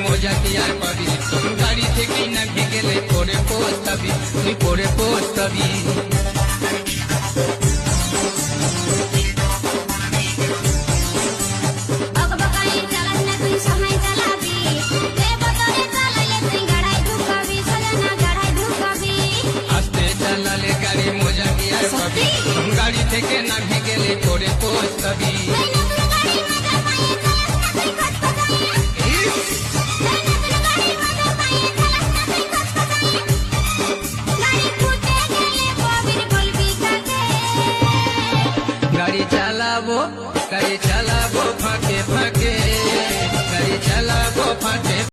মজা কি আর পাবি গাড়ি থেকে না গেলে পরে পৌঁছাবি তুই পরে পৌঁছাবি গাড়ি থেকে না গেলে পরে পৌঁছাবি।